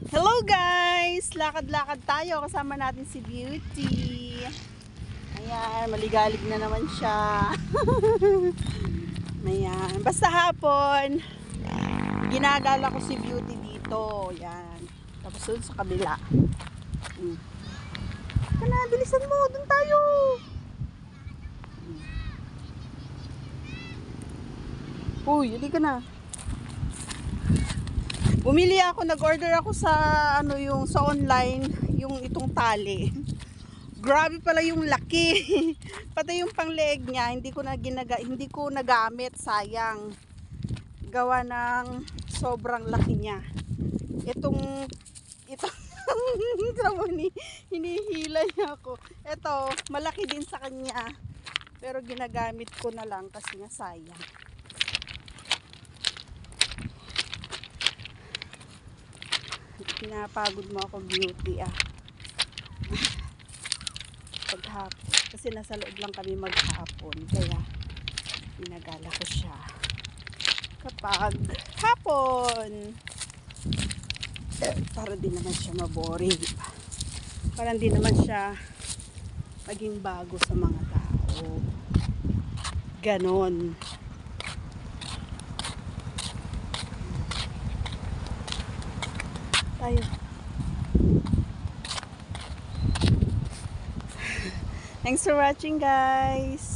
Hello guys! Lakad-lakad tayo. Kasama natin si Beauty. Ayan, maligalig na naman siya. Ayan. Basta hapon, ginagala ko si Beauty dito. Ayan. Tapos doon sa kabila. Kana, bilisan mo. Doon tayo. Uy, hindi ka na. Bumili ako, nag-order ako sa sa online, yung itong tali. Grabe pala yung laki. Pati yung pangleeg niya, hindi ko nagamit, sayang. Gawa ng sobrang laki niya. Ito hinihila niya ako. Ito, malaki din sa kanya. Pero ginagamit ko na lang kasi nga sayang. Pinapagod mo ako, Beauty, paghapon kasi nasa loob lang kami maghapon, kaya ginagala ko siya kapag hapon para di naman siya maboring, para di naman siya maging bago sa mga tao, ganon. Tayo. Thanks for watching, guys.